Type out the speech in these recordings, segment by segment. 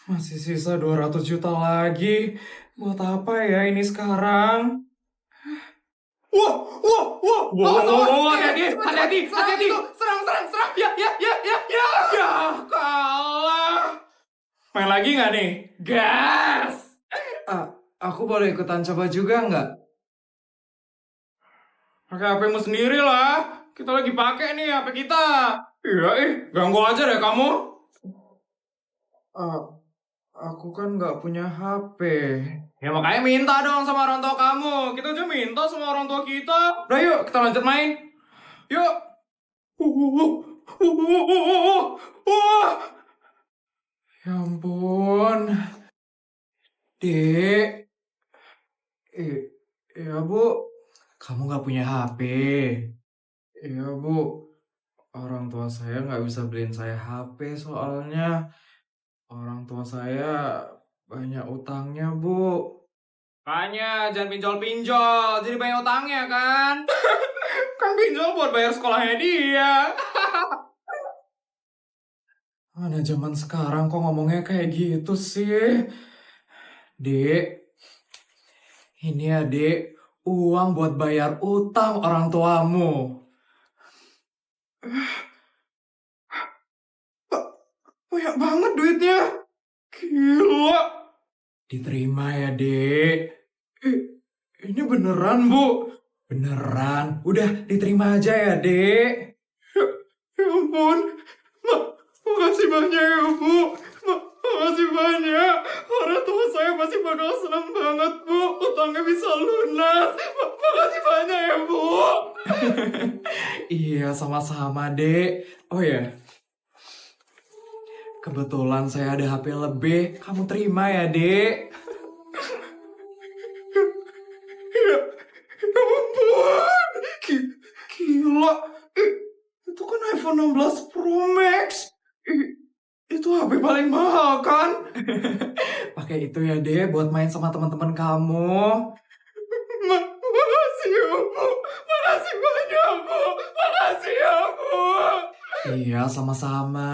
Masih sisa 200 juta lagi. Buat apa ya ini sekarang? Wah, wah, wah, wah, Awas, wah, wah, awas! wah, Eh, hati-hati, cepat, cepat! hati-hati, Serang hati-hati. itu! Serang, serang, serang! Ya, ya, ya, ya, ya! Ya, kalah. Main lagi nggak nih? Gas! Ah, aku boleh ikutan coba juga nggak? Pakai HP-mu sendiri lah. Kita lagi pakai nih HP kita. Iya, ganggu aja deh kamu. Ah, aku kan nggak punya HP. Ya makanya minta dong sama orang tua kamu. Kita aja minta sama orang tua kita. Udah yuk, kita lanjut main. Yuk. Wah. Ya ampun. Dek. Ya bu. Kamu nggak punya HP. Iya bu. Orang tua saya nggak bisa beliin saya HP soalnya orang tua saya banyak utangnya bu. Makanya jangan pinjol-pinjol, jadi banyak utangnya kan? Kan pinjol buat bayar sekolahnya dia. Mana zaman sekarang kok ngomongnya kayak gitu sih? Dek, ini ya dek, uang buat bayar utang orang tuamu. Banyak banget duitnya. Gila. Diterima ya dek. Eh, ini beneran bu? Beneran. Udah diterima aja ya dek. Ya ampun. Makasih banyak ya bu. Makasih banyak. Orang tua saya pasti bakal senang banget bu. Utangnya bisa lunas. Makasih banyak ya bu. Iya sama-sama dek. Oh ya. Kebetulan saya ada HP lebih. Kamu terima ya dek. Ya ampun. Gila. Itu kan iPhone 16 Pro Max. Itu HP paling mahal kan? Pakai itu ya deh buat main sama teman-teman kamu. Makasih ya bu. Makasih banyak bu. Makasih ya bu. Iya sama-sama.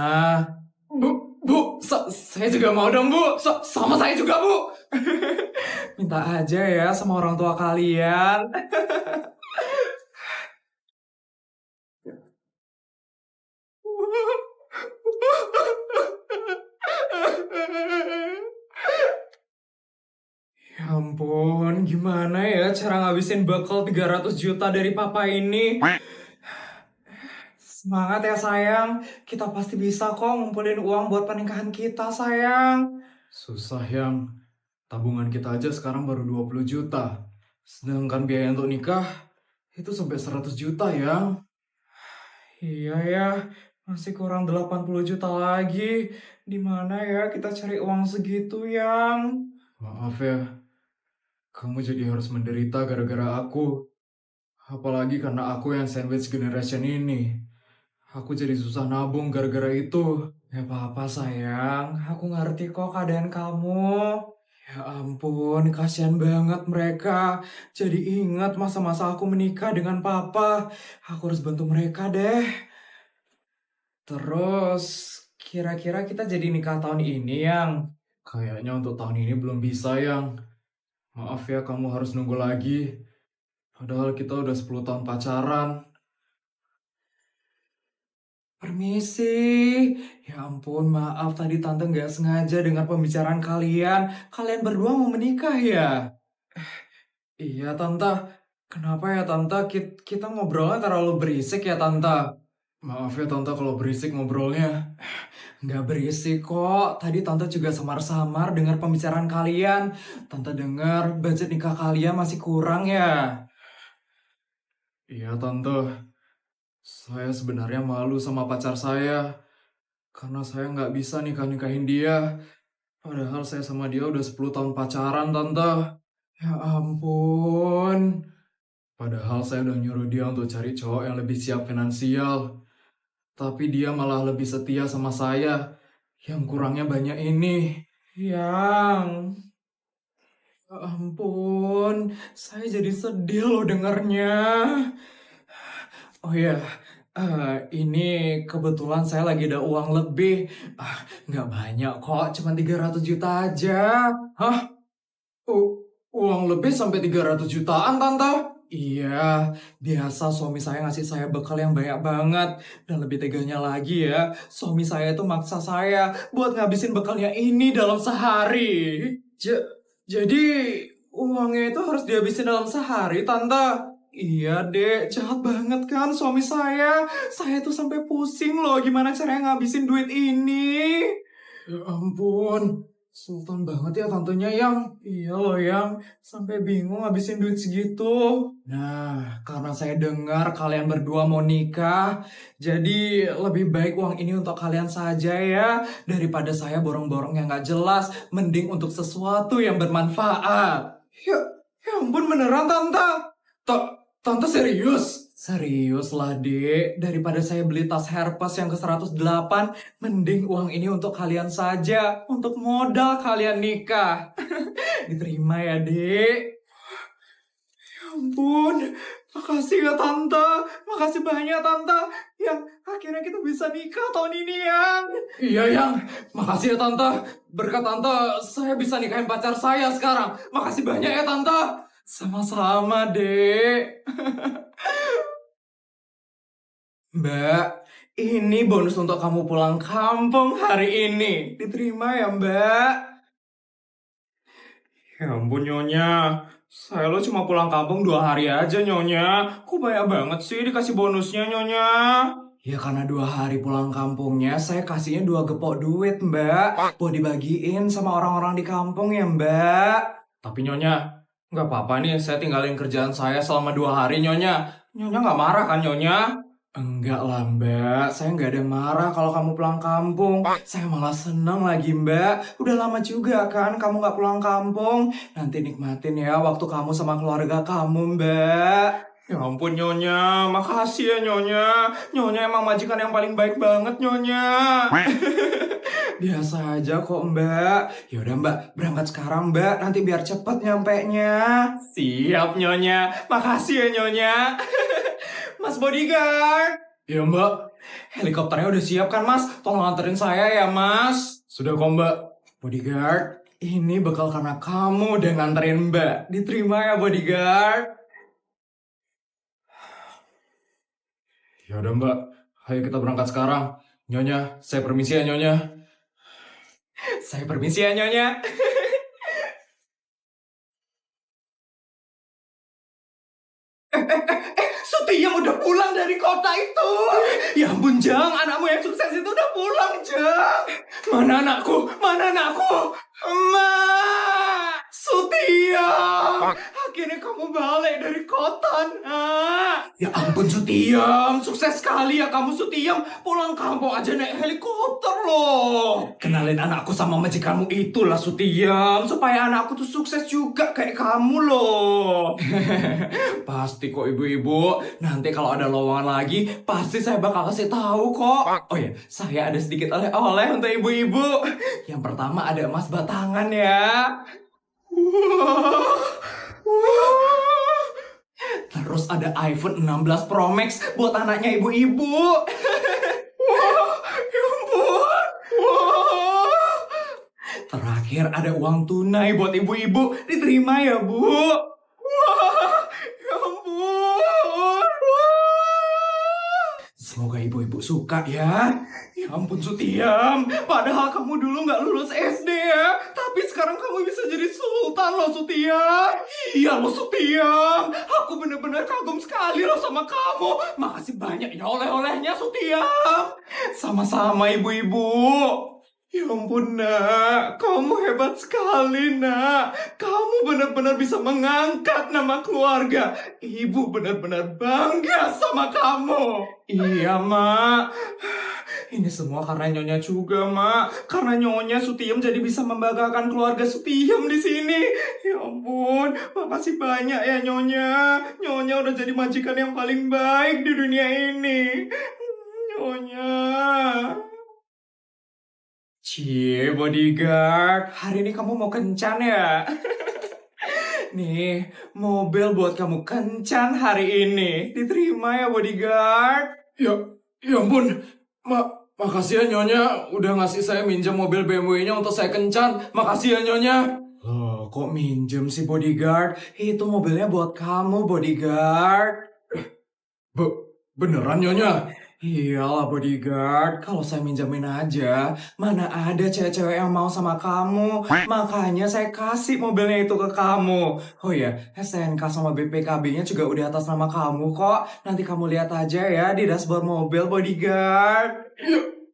Bu, saya juga mau dong bu. Sama saya juga bu. Minta aja ya sama orang tua kalian. Ya ampun, gimana ya cara ngabisin bekal 300 juta dari papa ini? Semangat ya sayang, kita pasti bisa kok ngumpulin uang buat pernikahan kita sayang. Susah yang, tabungan kita aja sekarang baru 20 juta. Sedangkan biaya untuk nikah itu sampai 100 juta yang. Iya ya, masih kurang 80 juta lagi. Di mana ya kita cari uang segitu yang? Maaf ya, kamu jadi harus menderita gara-gara aku. Apalagi karena aku yang sandwich generation ini. Aku jadi susah nabung gara-gara itu. Ya apa-apa sayang, aku ngerti kok keadaan kamu. Ya ampun, kasihan banget mereka. Jadi ingat masa-masa aku menikah dengan papa. Aku harus bantu mereka deh. Terus, kira-kira kita jadi nikah tahun ini yang? Kayaknya untuk tahun ini belum bisa yang. Maaf ya, kamu harus nunggu lagi. Padahal kita udah 10 tahun pacaran. Permisi. Ya ampun, maaf tadi tante nggak sengaja dengar pembicaraan kalian. Kalian berdua mau menikah ya? Iya tante. Kenapa ya tante? Kita ngobrolnya terlalu berisik ya tante. Maaf ya tante kalau berisik ngobrolnya. Nggak berisik kok. Tadi tante juga samar-samar dengar pembicaraan kalian. Tante dengar budget nikah kalian masih kurang ya. Iya tante. Saya sebenarnya malu sama pacar saya. Karena saya nggak bisa nikah-nikahin dia. Padahal saya sama dia udah 10 tahun pacaran, Tante. Ya ampun. Padahal saya udah nyuruh dia untuk cari cowok yang lebih siap finansial. Tapi dia malah lebih setia sama saya. Yang kurangnya banyak ini. Yang... Ya ampun. Saya jadi sedih loh dengernya. Oh iya, Ini kebetulan saya lagi ada uang lebih. Nggak banyak kok, cuma 300 juta aja. Hah? Uang lebih sampai 300 jutaan, Tante? Iya, biasa suami saya ngasih saya bekal yang banyak banget. Dan lebih teganya lagi ya, suami saya itu maksa saya buat ngabisin bekalnya ini dalam sehari. Jadi, uangnya itu harus dihabisin dalam sehari, Tante? Iya, Dek. Jahat banget kan suami saya. Saya tuh sampai pusing loh gimana caranya ngabisin duit ini. Ya ampun. Sultan banget ya tantenya Yang. Iya loh Yang, sampai bingung habisin duit segitu. Nah, karena saya dengar kalian berdua mau nikah, jadi lebih baik uang ini untuk kalian saja ya. Daripada saya borong-borong yang gak jelas, mending untuk sesuatu yang bermanfaat. Ya ampun beneran Tante? Tante serius? Serius lah dek, daripada saya beli tas Hermes yang ke 108, mending uang ini untuk kalian saja, untuk modal kalian nikah. Diterima ya dek. Ya ampun, makasih ya Tante, makasih banyak Tante, yang akhirnya kita bisa nikah tahun ini Yang. Iya Yang, makasih ya Tante, berkat Tante saya bisa nikahin pacar saya sekarang. Makasih banyak ya Tante. Sama-sama dek. Mbak, ini bonus untuk kamu pulang kampung hari ini. Diterima ya, Mbak? Ya ampun, Nyonya. Saya lo cuma pulang kampung 2 hari aja, Nyonya. Kok banyak banget sih dikasih bonusnya, Nyonya? Ya karena 2 hari pulang kampungnya, saya kasihnya 2 gepok duit, Mbak. Buat dibagiin sama orang-orang di kampung ya, Mbak. Tapi Nyonya, nggak apa-apa nih, saya tinggalin kerjaan saya selama 2 hari, Nyonya. Nyonya nggak marah kan, Nyonya? Enggak lah Mbak, saya nggak ada marah kalau kamu pulang kampung. Saya malah senang lagi Mbak. Udah lama juga kan kamu nggak pulang kampung. Nanti nikmatin ya waktu kamu sama keluarga kamu Mbak. Ya ampun Nyonya, makasih ya Nyonya. Nyonya emang majikan yang paling baik banget Nyonya. Biasa aja kok Mbak. Yaudah Mbak, berangkat sekarang Mbak. Nanti biar cepet nyampenya. Siap Nyonya, makasih ya Nyonya. Mas bodyguard. Iya Mbak. Helikopternya udah siap kan Mas? Tolong anterin saya ya Mas. Sudah kok Mbak. Bodyguard, ini bekal karena kamu udah nganterin Mbak. Diterima ya bodyguard. Ya udah Mbak, ayo kita berangkat sekarang. Nyonya, saya permisi ya Nyonya. Saya permisi ya Nyonya. Yang udah pulang dari kota itu. Ya ampun Jang, anakmu yang sukses itu udah pulang Jang. Mana anakku? Mana anakku? Emak, Sutiam. Akhirnya kamu balik dari kota nak. Ya ampun Sutiam, sukses sekali ya kamu Sutiam. Pulang kampung aja naik helikopter loh. Kenalin anakku sama majikanmu itulah Sutiam, supaya anakku tuh sukses juga kayak kamu loh. Pasti kok ibu-ibu. Nanti kalau ada lowongan lagi, pasti saya bakal kasih tahu kok. Oh ya, saya ada sedikit oleh-oleh untuk ibu-ibu. Yang pertama ada emas batangan ya. Terus ada iPhone 16 Pro Max buat anaknya ibu-ibu. Ya ampun. Terakhir ada uang tunai buat ibu-ibu. Diterima ya, Bu. Ya ampun. Semoga ibu-ibu suka ya. Ya ampun Sutiam, padahal kamu dulu nggak lulus SD ya. Tapi sekarang kamu bisa jadi sultan loh Sutiam. Iya loh Sutiam, aku bener-bener kagum sekali loh sama kamu. Makasih banyak ya oleh-olehnya Sutiam. Sama-sama ibu-ibu. Ya ampun nak, kamu hebat sekali nak. Kamu benar-benar bisa mengangkat nama keluarga. Ibu benar-benar bangga sama kamu. Iya mak. Ini semua karena Nyonya juga mak. Karena Nyonya Sutiam jadi bisa membanggakan keluarga Sutiam di sini. Ya ampun, makasih banyak ya Nyonya. Nyonya udah jadi majikan yang paling baik di dunia ini. Nyonya. Cie, bodyguard, hari ini kamu mau kencan ya? Nih, mobil buat kamu kencan hari ini. Diterima ya, bodyguard? Ya, ya ampun. Makasih ya Nyonya udah ngasih saya minjem mobil BMW-nya untuk saya kencan. Makasih ya Nyonya. Loh, kok minjem sih bodyguard? Itu mobilnya buat kamu, bodyguard. Beneran Nyonya? Iyalah bodyguard, kalau saya minjamin aja, mana ada cewek-cewek yang mau sama kamu. Makanya saya kasih mobilnya itu ke kamu. Oh ya, STNK sama BPKB-nya juga udah atas nama kamu kok. Nanti kamu lihat aja ya di dashboard mobil bodyguard.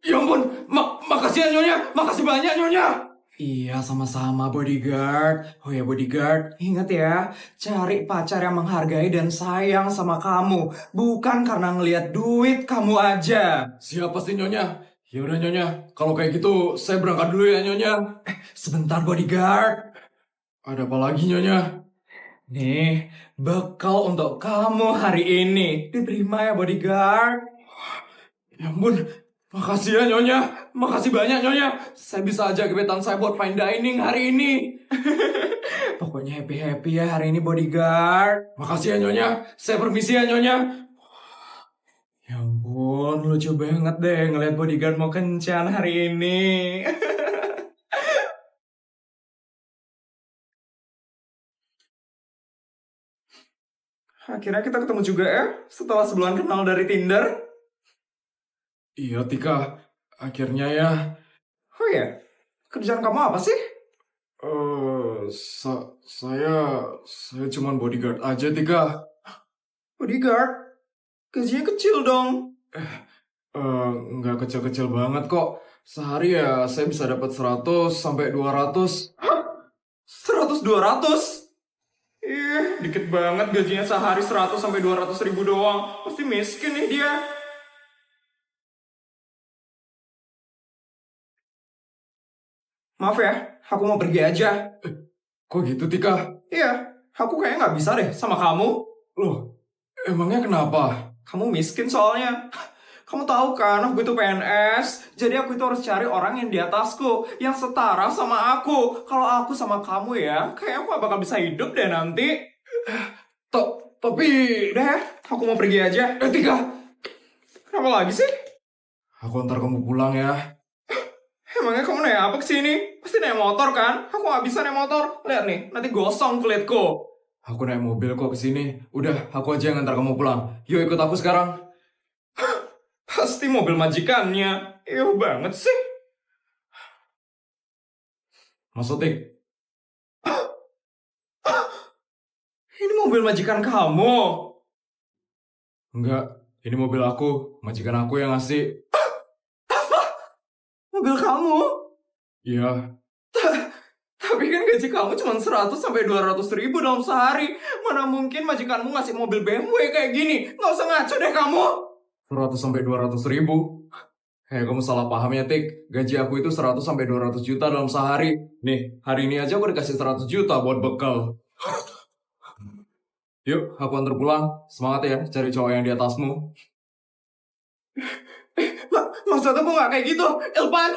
Ya ampun, makasih ya Nyonya, makasih banyak Nyonya. Iya, sama-sama bodyguard. Oh ya bodyguard, ingat ya, cari pacar yang menghargai dan sayang sama kamu. Bukan karena ngelihat duit kamu aja. Siapa sih Nyonya? Ya udah Nyonya, kalau kayak gitu saya berangkat dulu ya Nyonya. Sebentar bodyguard. Ada apa lagi Nyonya? Nih, bekal untuk kamu hari ini. Diterima ya bodyguard. Ya ampun, makasih ya Nyonya. Makasih banyak Nyonya. Saya bisa aja gebetan saya buat fine dining hari ini. Pokoknya happy-happy ya hari ini bodyguard. Makasih ya Nyonya. Saya permisi ya Nyonya. Ya ampun, lucu banget deh ngeliat bodyguard mau kencan hari ini. Akhirnya kita ketemu juga ya, setelah sebulan kenal dari Tinder. Iya Tika, akhirnya ya. Oh ya, kerjaan kamu apa sih? Saya cuman bodyguard aja Tika. Bodyguard? Gajinya kecil dong. Nggak kecil-kecil banget kok. Sehari ya saya bisa dapat 100 sampai 200. Hah? 100 200? Dikit banget gajinya sehari 100 sampai 200 ribu doang. Pasti miskin nih dia. Maaf ya, aku mau pergi aja. Kok gitu Tika? Iya, aku kayaknya nggak bisa deh sama kamu. Loh, emangnya kenapa? Kamu miskin soalnya. Kamu tahu kan, aku itu PNS. Jadi aku itu harus cari orang yang di atasku, yang setara sama aku. Kalau aku sama kamu ya, kayak aku gak bakal bisa hidup deh nanti. Tapi... Udah ya, aku mau pergi aja. Tika! Kenapa lagi sih? Aku antar kamu pulang ya. Emangnya kamu naik apa kesini? Pasti naik motor kan? Aku gak bisa naik motor. Lihat nih, nanti gosong kulitku. Aku naik mobil kok kesini. Udah, aku aja yang antar kamu pulang. Yuk ikut aku sekarang. Pasti mobil majikannya. Eww banget sih. Masuk, Tik. Ini mobil majikan kamu? Enggak, ini mobil aku. Majikan aku yang ngasih. Mobil kamu? Iya. Tapi kan gaji kamu cuma 100 sampai 200 ribu dalam sehari. Mana mungkin majikanmu ngasih mobil BMW kayak gini? Nggak usah ngaco deh kamu. 100 sampai 200 ribu? Kamu salah paham ya, Tik. Gaji aku itu 100 sampai 200 juta dalam sehari. Nih, hari ini aja aku dikasih 100 juta buat bekal. Yuk, aku antar pulang. Semangat ya, cari cowok yang di atasmu. Maksud aku nggak kayak gitu. Ilvan!